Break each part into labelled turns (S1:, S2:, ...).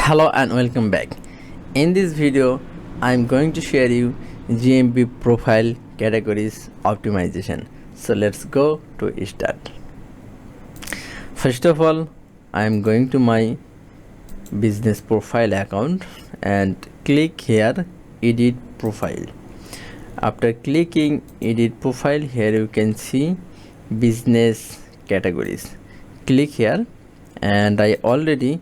S1: Hello and welcome back. In this video I'm going to share you GMB profile categories optimization. So let's go to start. First of all, I'm going to my business profile account and click here edit profile. After clicking edit profile, here you can see business categories. Click here, and I already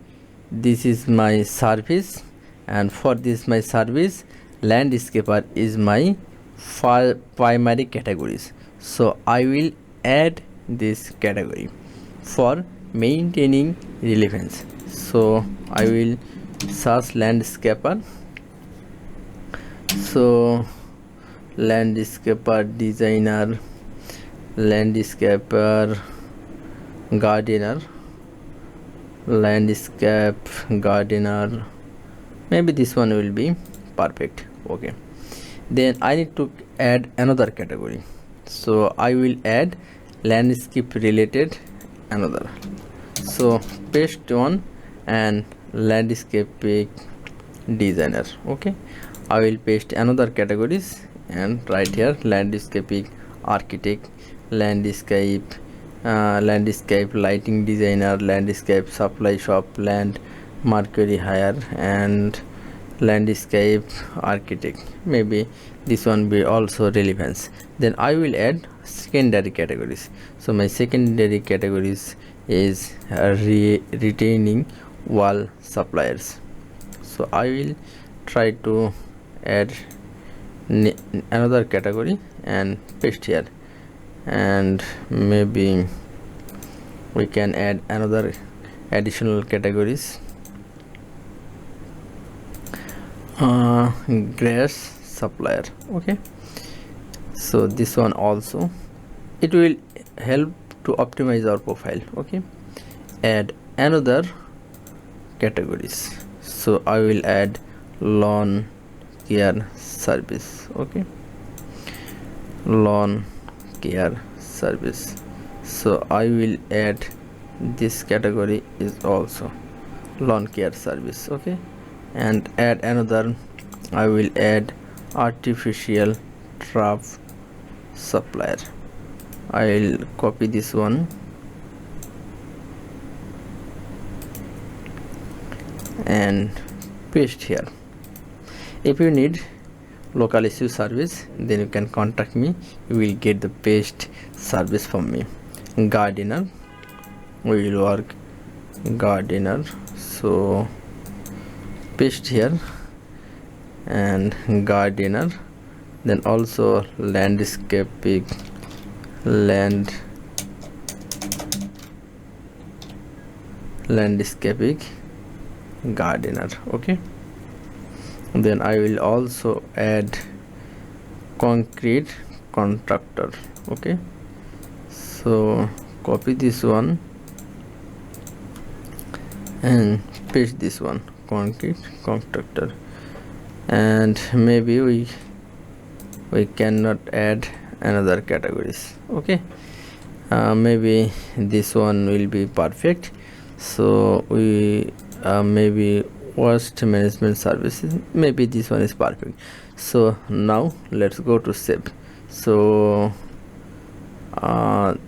S1: this is my service, and for this my service landscaper is my primary categories. So I will add this category for maintaining relevance. So I will search landscaper. So landscaper designer, landscaper gardener, landscape gardener, maybe this one will be perfect. Okay, then I need to add another category, so I will add landscape related another. So paste one and landscape designer. Okay, I will paste another categories and write here landscape architect, landscape lighting designer, landscape supply shop, land mercury hire, and landscape architect. Maybe this one be also relevance. Then I will add secondary categories. So my secondary categories is retaining wall suppliers. So I will try to add another category and paste here, and maybe we can add another additional categories. Grass supplier. Okay, so this one also it will help to optimize our profile. Okay, add another categories. So I will add lawn care service. Okay, lawn care service. So I will add this category is also lawn care service. Okay, and add another. I will add artificial turf supplier. I will copy this one and paste here. If you need local issue service, then you can contact me. You will get the best service from me. Gardener, we will work gardener. So paste here and gardener. Then also landscaping gardener. Okay, then I will also add concrete contractor. Okay, so copy this one and paste this one, concrete contractor. And maybe we cannot add another categories. Okay, maybe this one will be perfect. So we maybe waste management services, maybe this one is perfect. So now let's go to save. So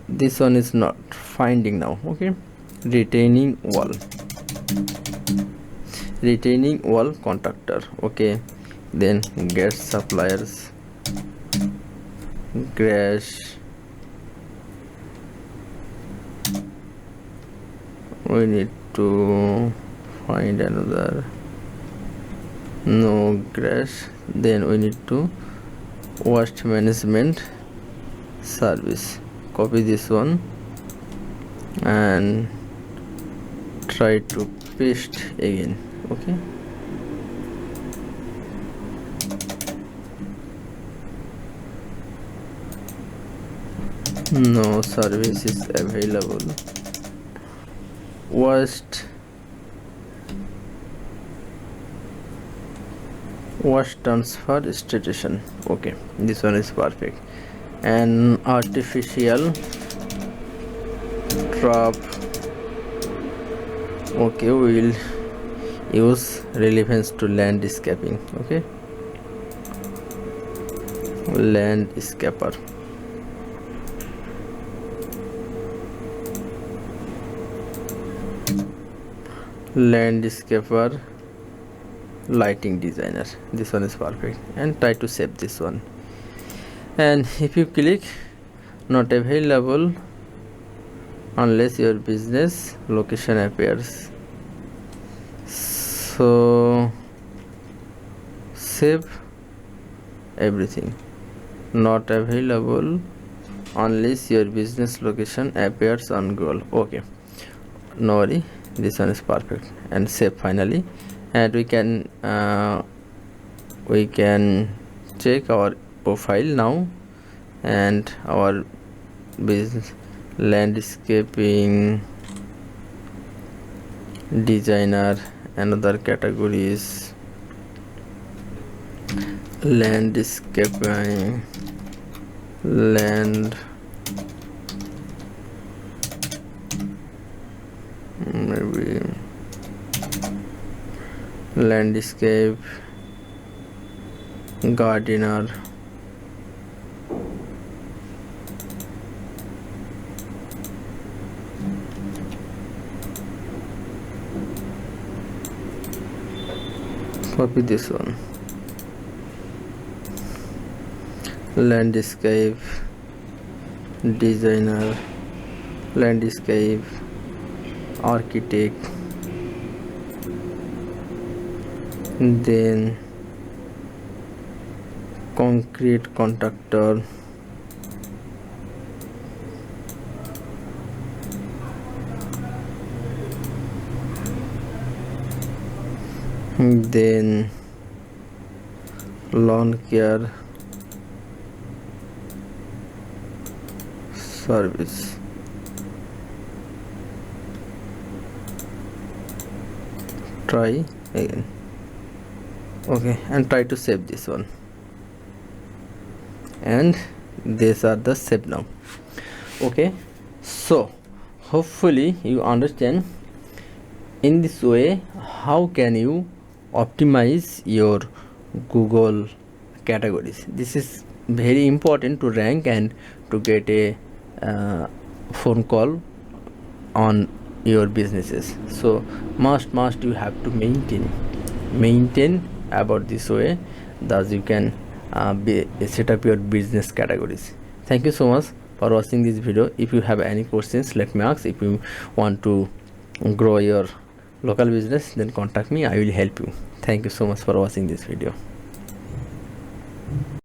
S1: this one is not finding now. Okay, retaining wall contractor. Okay, then gas suppliers, grass, we need to find another, no grass. Then we need to waste management service. Copy this one and try to paste again. Okay, no service is available. Waste transfer station. Okay, this one is perfect. And artificial drop. Okay, we will use relevance to landscaping. Okay, landscaper. Landscaper lighting designer, this one is perfect, and try to save this one. And if you click not available unless your business location appears, so save everything. Not available unless your business location appears on Google. Okay, no worry, this one is perfect, and save finally. And we can check our profile now, and our business landscaping designer, another category is landscaping maybe landscape gardener. Copy this one. Landscape designer, landscape architect, then concrete contractor, then lawn care service. Try again. Okay, and try to save this one, and these are the save now. Okay, so hopefully you understand in this way how can you optimize your Google categories. This is very important to rank and to get a phone call on your businesses. So must you have to maintain about this way, thus you can set up your business categories. Thank you so much for watching this video. If you have any questions, let me ask. If you want to grow your local business, then contact me, I will help you. Thank you so much for watching this video.